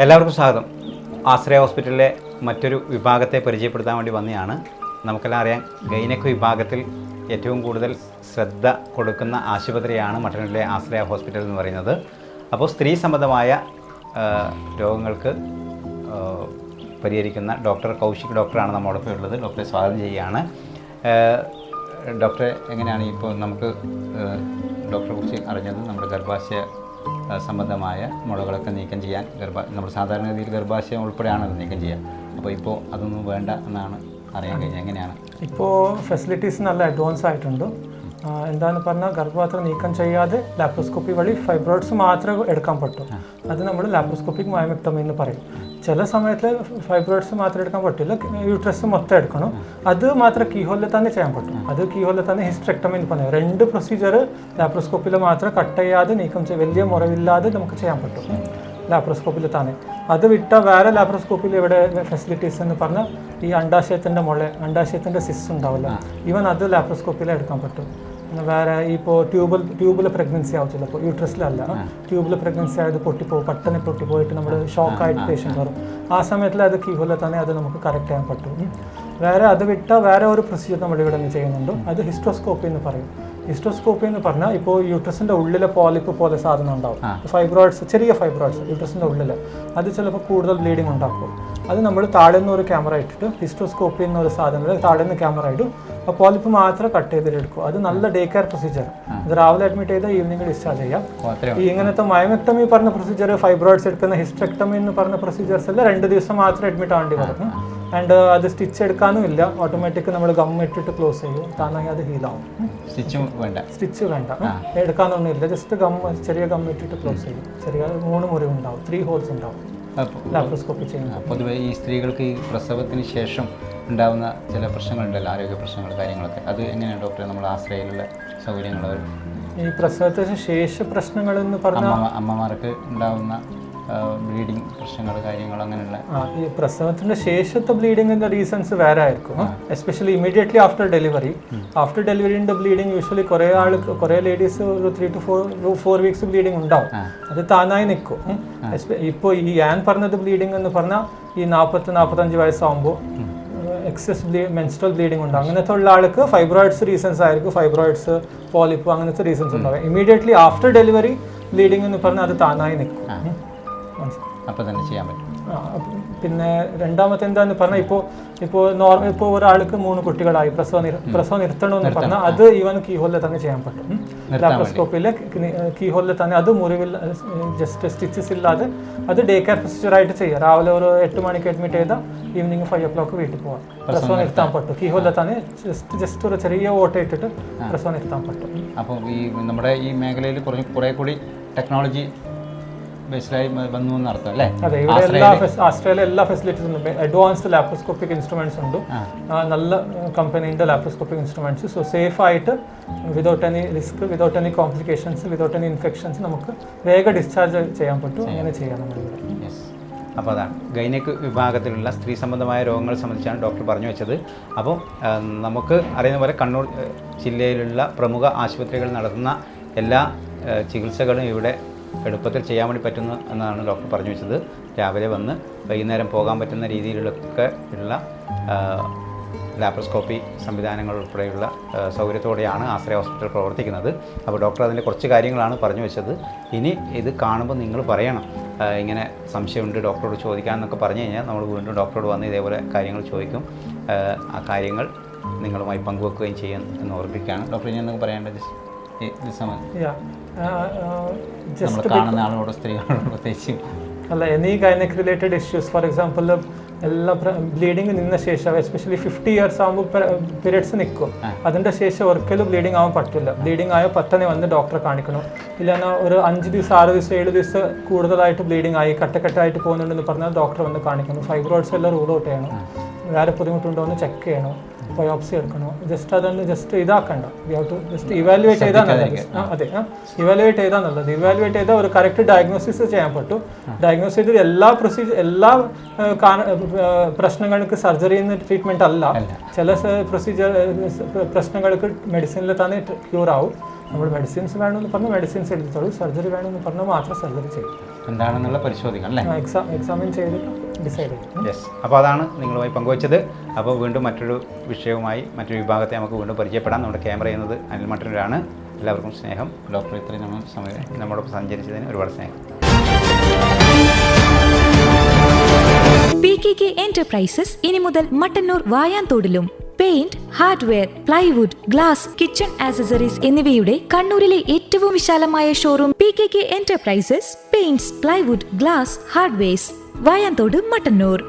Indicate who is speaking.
Speaker 1: എല്ലാവർക്കും സ്വാഗതം. ആശ്രയ ഹോസ്പിറ്റലിലെ മറ്റൊരു വിഭാഗത്തെ പരിചയപ്പെടുത്താൻ വേണ്ടി വന്നതാണ്. നമുക്കെല്ലാം അറിയാം, ഗൈനക് വിഭാഗത്തിൽ ഏറ്റവും കൂടുതൽ ശ്രദ്ധ കൊടുക്കുന്ന ആശുപത്രിയാണ് മട്ടന്നൂരിലെ ആശ്രയ ഹോസ്പിറ്റൽ എന്ന് പറയുന്നത്. അപ്പോൾ സ്ത്രീ സംബന്ധമായ രോഗങ്ങൾക്ക് പരിഹരിക്കുന്ന ഡോക്ടർ കൗശിക് ഡോക്ടറാണ് നമ്മോടൊപ്പം ഉള്ളത്. ഡോക്ടറെ സ്വാഗതം ചെയ്യുകയാണ്. ഡോക്ടറെ, എങ്ങനെയാണ് ഇപ്പോൾ നമുക്ക് ഡോക്ടറെ കുറിച്ച് അറിഞ്ഞത്? നമ്മുടെ ഗർഭാശയ സംബന്ധമായ മുഴകളൊക്കെ നീക്കം ചെയ്യാൻ നമ്മൾ സാധാരണഗതിയിൽ ഗർഭാശയം ഉൾപ്പെടെയാണ് അത് നീക്കം ചെയ്യുക. അപ്പോൾ ഇപ്പോൾ അതൊന്നും വേണ്ട എന്നാണ് അറിയാൻ കഴിഞ്ഞത്. എങ്ങനെയാണ്
Speaker 2: ഇപ്പോൾ ഫെസിലിറ്റീസ് നല്ല അഡ്വാൻസ് ആയിട്ടുണ്ട്. എന്താണെന്ന് പറഞ്ഞാൽ ഗർഭപാത്രം നീക്കം ചെയ്യാതെ ലാപ്രോസ്കോപ്പി വഴി ഫൈബ്രോയിഡ്സ് മാത്രമേ എടുക്കാൻ പറ്റും. അത് നമ്മൾ ലാപ്രോസ്കോപ്പിക് മയോമെക്ടമി എന്ന് പറയും. ചില സമയത്ത് ഫൈബ്രോയിഡ്സ് മാത്രം എടുക്കാൻ പറ്റില്ല, യൂട്രസ് മൊത്തം എടുക്കണം. അത് മാത്രം കീഹോളിൽ തന്നെ ചെയ്യാൻ പറ്റും. അത് കീഹോളിൽ തന്നെ ഹിസ്റ്ററെക്ടമി എന്ന് പറയും. 2 പ്രൊസീജിയർ ലാപ്രോസ്കോപ്പിൽ മാത്രം കട്ട് ചെയ്യാതെ നീക്കം വലിയ മുറിവില്ലാതെ നമുക്ക് ചെയ്യാൻ പറ്റും ലാപ്രോസ്കോപ്പിൽ തന്നെ. അത് വിട്ടാൽ വേറെ ലാപ്രോസ്കോപ്പിൽ ഇവിടെ ഫെസിലിറ്റീസ് എന്ന് പറഞ്ഞാൽ ഈ അണ്ടാശയത്തിൻ്റെ അണ്ടാശയത്തിൻ്റെ സിസ് ഉണ്ടാവില്ല, ഈവൻ അത് ലാപ്രോസ്കോപ്പിൽ എടുക്കാൻ പറ്റും. വേറെ ഇപ്പോൾ ട്യൂബിൽ പ്രഗ്നൻസി ആവും, ചിലപ്പോൾ യൂട്രസിലല്ല, ട്യൂബിൽ പ്രഗ്നൻസി ആയത് പെട്ടെന്ന് പൊട്ടിപ്പോയിട്ട് നമ്മൾ ഷോക്കായിട്ട് പേഷ്യൻ്റ് വരും. ആ സമയത്തിൽ അത് കീഹോളിൽ തന്നെ അത് നമുക്ക് കറക്റ്റ് ചെയ്യാൻ പറ്റും. വേറെ അത് വിട്ടാൽ വേറെ ഒരു പ്രൊസീജിയർ നമ്മൾ ഇവിടെ നിന്ന് ചെയ്യുന്നുണ്ട്. അത് ഹിസ്റ്റോസ്കോപ്പി എന്ന് പറയും. ഹിസ്റ്റോസ്കോപ്പി എന്ന് പറഞ്ഞാൽ ഇപ്പോൾ യൂട്രസിൻ്റെ ഉള്ളിൽ പോളിപ്പ് പോലെ സാധനം ഉണ്ടാവും, ഫൈബ്രോയിഡ്സ്, ചെറിയ ഫൈബ്രോയിഡ്സ് യൂട്രസിൻ്റെ ഉള്ളിൽ. അത് ചിലപ്പോൾ കൂടുതൽ ബ്ലീഡിങ് ഉണ്ടാക്കും. അത് നമ്മൾ താഴെ നിന്ന് ഒരു ക്യാമറ ഇട്ടിട്ട് ഹിസ്റ്റോസ്കോപ്പി എന്നൊരു സാധനം താഴെ നിന്ന് ക്യാമറ ഇടും. ആ പോളിപ്പ് മാത്രം കട്ട് ചെയ്തിട്ടെടുക്കും. അത് നല്ല ഡേ കെയർ പ്രൊസീജിയർ. അത് രാവിലെ അഡ്മിറ്റ് ചെയ്താൽ ഈവനിങ് ഡിസ്ചാർജ് ചെയ്യാം. ഈ ഇങ്ങനത്തെ മയോമെക്ടമി പറഞ്ഞ പ്രൊസീജിയർ, ഫൈബ്രോയിഡ്സ് എടുക്കുന്ന ഹിസ്റ്ററെക്ടമി എന്ന് പറഞ്ഞ പ്രൊസീജിയേഴ്സ് എല്ലാം 2 ദിവസം മാത്രം അഡ്മിറ്റ് ആവേണ്ടി വരും. ആൻഡ് അത് സ്റ്റിച്ച് എടുക്കാനും ഇല്ല, ഓട്ടോമാറ്റിക് നമ്മൾ ഗം ഇട്ടിട്ട് ക്ലോസ് ചെയ്യും, താനായി അത് ഹീലാവും. സ്റ്റിച്ച് വേണ്ട, എടുക്കാനൊന്നും ഇല്ല, ജസ്റ്റ് ചെറിയ ഗം ഇട്ടിട്ട് ക്ലോസ് ചെയ്യും. ചെറിയ 3 മുറിവ് ഉണ്ടാവും, 3 ഹോൾസ് ഉണ്ടാവും ലാപ്രോസ്കോപ്പി ചെയ്യുന്നത്.
Speaker 1: പൊതുവെ ഈ സ്ത്രീകൾക്ക് ഈ പ്രസവത്തിന് ശേഷം ഉണ്ടാകുന്ന ചില പ്രശ്നങ്ങളുണ്ടല്ലോ, ആരോഗ്യ പ്രശ്നങ്ങൾ, കാര്യങ്ങളൊക്കെ, അത് എങ്ങനെയാണ് ഡോക്ടറെ നമ്മൾ ആശ്രയയിലുള്ള സൗകര്യങ്ങൾ?
Speaker 2: ഈ പ്രസവത്തിന് ശേഷ പ്രശ്നങ്ങൾ എന്ന് പറഞ്ഞാൽ
Speaker 1: അമ്മമാർക്ക് ഉണ്ടാകുന്ന ബ്ലീഡിങ് പ്രശ്നങ്ങൾ, കാര്യങ്ങൾ, അങ്ങനെയുള്ള.
Speaker 2: ഈ പ്രസവത്തിന്റെ ശേഷത്തെ ബ്ലീഡിങ്ങിന്റെ റീസൺസ് വേറെ ആയിരിക്കും. എസ്പെഷ്യലി ഇമീഡിയറ്റ്ലി ആഫ്റ്റർ ഡെലിവറിന്റെ ബ്ലീഡിങ് യൂഷ്വലി കുറേ ലേഡീസ് ഒരു 3 to 4 വീക്സ് ബ്ലീഡിങ് ഉണ്ടാവും. അത് താനായി നിൽക്കും. ഇപ്പോൾ ഈ ഞാൻ പറഞ്ഞത് ബ്ലീഡിങ് എന്ന് പറഞ്ഞാൽ ഈ 40-45 വയസ്സാകുമ്പോൾ എക്സസ് മെൻസ്ട്രൽ ബ്ലീഡിംഗ് ഉണ്ടാവും. അങ്ങനത്തെ ഉള്ള ആൾക്ക് ഫൈബ്രോയിഡ്സ് റീസൺസ് ആയിരിക്കും, ഫൈബ്രോയിഡ്സ്, പോളിപ്പ്, അങ്ങനത്തെ റീസൺസ് ഉണ്ടാവും. ഇമീഡിയറ്റ്ലി ആഫ്റ്റർ ഡെലിവറി ബ്ലീഡിംഗ് എന്ന് പറഞ്ഞാൽ അത് താനായി നിൽക്കും,
Speaker 1: അപ്പോൾ തന്നെ ചെയ്യാൻ പറ്റും.
Speaker 2: പിന്നെ രണ്ടാമത്തെ എന്താന്ന് പറഞ്ഞാൽ ഇപ്പോൾ ഒരാൾക്ക് 3 കുട്ടികളായി, പ്രസവം നിർത്തണമെന്ന് പറഞ്ഞാൽ അത് ഈവൻ കീഹോളിൽ തന്നെ ചെയ്യാൻ പറ്റും. ലാപ്രോസ്കോപ്പിലെ കീഹോളിൽ തന്നെ, അത് മുറിവിൽ ജസ്റ്റ് സ്റ്റിച്ചസ് ഇല്ലാതെ അത് ഡേ കെയർ പ്രൊസീജിയറായിട്ട് ചെയ്യാം. രാവിലെ ഒരു 8 മണിക്ക് അഡ്മിറ്റ് ചെയ്താൽ ഈവനിങ് 5 o'clock വീട്ടിൽ പോകാം. പ്രസവം നിർത്താൻ പറ്റും. കീഹോളിൽ തന്നെ ജസ്റ്റ് ഒരു ചെറിയ ഓട്ട ഇട്ടിട്ട് പ്രസവം നിർത്താൻ പറ്റും.
Speaker 1: അപ്പോൾ ഈ നമ്മുടെ ഈ മേഖലയിൽ കുറേ കൂടി ടെക്നോളജി ബേസ്ഡായി വന്നു എന്നർത്ഥം അല്ലേ?
Speaker 2: അതെ, ഇവിടെ ആസ്ട്രേലിയ എല്ലാ ഫെസിലിറ്റീസും ഉണ്ട്. അഡ്വാൻസ്ഡ് ലാപ്രോസ്കോപ്പിക് ഇൻസ്ട്രുമെന്റ്സ് ഉണ്ട്, നല്ല കമ്പനീൻ്റെ ലാപ്രോസ്കോപ്പിക് ഇൻസ്ട്രുമെന്റ്സ്. സോ സേഫ് ആയിട്ട്, without any risk, without any complications, without any infections നമുക്ക് വേഗം ഡിസ്ചാർജ് ചെയ്യാൻ പറ്റും. അങ്ങനെ ചെയ്യാം നമ്മളിവിടെ.
Speaker 1: അപ്പോൾ അതാണ് ഗൈനക് വിഭാഗത്തിലുള്ള സ്ത്രീ സംബന്ധമായ രോഗങ്ങൾ സംബന്ധിച്ചാണ് ഡോക്ടർ പറഞ്ഞു വെച്ചത്. അപ്പം നമുക്ക് അറിയുന്ന പോലെ കണ്ണൂർ ജില്ലയിലുള്ള പ്രമുഖ ആശുപത്രികൾ നടത്തുന്ന എല്ലാ ചികിത്സകളും ഇവിടെ എളുപ്പത്തിൽ ചെയ്യാൻ വേണ്ടി പറ്റുന്നു എന്നാണ് ഡോക്ടർ പറഞ്ഞു വെച്ചത്. രാവിലെ വന്ന് വൈകുന്നേരം പോകാൻ പറ്റുന്ന രീതിയിലൊക്കെ ഉള്ള ലാപ്രോസ്കോപ്പി സംവിധാനങ്ങൾ ഉൾപ്പെടെയുള്ള സൗകര്യത്തോടെയാണ് ആശ്രയ ഹോസ്പിറ്റൽ പ്രവർത്തിക്കുന്നത്. അപ്പോൾ ഡോക്ടർ അതിൻ്റെ കുറച്ച് കാര്യങ്ങളാണ് പറഞ്ഞു വെച്ചത്. ഇനി ഇത് കാണുമ്പോൾ നിങ്ങൾ പറയണം, ഇങ്ങനെ സംശയമുണ്ട്, ഡോക്ടറോട് ചോദിക്കാമെന്നൊക്കെ പറഞ്ഞു കഴിഞ്ഞാൽ നമ്മൾ വീണ്ടും ഡോക്ടറോട് വന്ന് ഇതേപോലെ കാര്യങ്ങൾ ചോദിക്കും. ആ കാര്യങ്ങൾ നിങ്ങളുമായി പങ്കുവെക്കുകയും ചെയ്യും എന്ന് ഓർമ്മിപ്പിക്കുകയാണ്. ഡോക്ടർ ഞാൻ നിങ്ങൾക്ക് പറയേണ്ടത് നമ്മൾ കാണുന്ന ആളോട്, സ്ത്രീകളോട് പ്രത്യേകിച്ചും
Speaker 2: അല്ല, any gynaec related issues, for example എല്ലാ ബ്ലീഡിങ് നിന്ന ശേഷം, എസ്പെഷ്യലി 50 years ആകുമ്പോൾ പീരിയഡ്സ് നിൽക്കും. അതിൻ്റെ ശേഷം ഒരിക്കലും ബ്ലീഡിങ് ആവാൻ പറ്റില്ല. ബ്ലീഡിങ് ആയോ പെട്ടെന്ന് വന്ന് ഡോക്ടറെ കാണിക്കണം. ഇല്ലെങ്കിൽ ഒരു 5 ദിവസം 6 ദിവസം 7 ദിവസം കൂടുതലായിട്ട് ബ്ലീഡിങ് ആയി കട്ടക്കെട്ടായിട്ട് പോകുന്നുണ്ടെന്ന് പറഞ്ഞാൽ ഡോക്ടറെ വന്ന് കാണിക്കണം. ഫൈബ്രോയിഡ്സ് എല്ലാം റൂൾ ഔട്ട് ചെയ്യണം. വേറെ ബുദ്ധിമുട്ടുണ്ടോ എന്ന് ചെക്ക് ചെയ്യണം. ബയോപ്സി എടുക്കണോ, ജസ്റ്റ് ഇതാക്കണ്ട, ജസ്റ്റ് ഇവാലുവേറ്റ് ചെയ്താൽ നല്ലത്. അതെ, ഇവാലുവേറ്റ് ചെയ്താൽ നല്ലത്. ഇവാലുവേറ്റ് ചെയ്താൽ ഒരു കറക്റ്റ് ഡയഗ്നോസിസ് ചെയ്യാൻ പറ്റും. ഡയഗ്നോസ് ചെയ്ത് എല്ലാ പ്രശ്നങ്ങൾക്ക് സർജറി ട്രീറ്റ്മെന്റ് അല്ല. ചില പ്രശ്നങ്ങൾക്ക് മെഡിസിനിൽ തന്നെ ക്യൂർ ആവും. നമ്മൾ മെഡിസിൻസ് വേണമെന്ന് പറഞ്ഞാൽ മെഡിസിൻസ് എടുത്തോളൂ, സർജറി വേണമെന്ന് പറഞ്ഞാൽ മാത്രം സർജറി ചെയ്യും.
Speaker 1: എന്താണെന്നുള്ള പരിശോധിക്കണം അല്ലേ?
Speaker 2: എക്സാമിൻ ചെയ്തിട്ട് ഡിസൈഡ് ചെയ്യും.
Speaker 1: യെസ്. അപ്പോൾ അതാണ് നിങ്ങളുമായി പങ്കുവച്ചത്. അപ്പോൾ വീണ്ടും മറ്റൊരു വിഷയവുമായി മറ്റൊരു വിഭാഗത്തെ നമുക്ക് വീണ്ടും പരിചയപ്പെടാം. നമ്മുടെ ക്യാമറ ചെയ്യുന്നത് അനിൽ മട്ടന്നൂരാണ്. എല്ലാവർക്കും സ്നേഹം. ഡോക്ടർ ഇത്രയും സമയം നമ്മോടൊപ്പം സഞ്ചരിച്ചതിന് ഒരുപാട് സ്നേഹം.
Speaker 3: PKK Enterprises ഇനി മുതൽ മട്ടന്നൂർ വായാന്തോടിലും paint, hardware, plywood, glass, kitchen accessories എന്നിവയുടെ കണ്ണൂരിലെ ഏറ്റവും വിശാലമായ showroom PKK Enterprises paints, plywood, glass, hardwares, Vayanthode, Mattannur.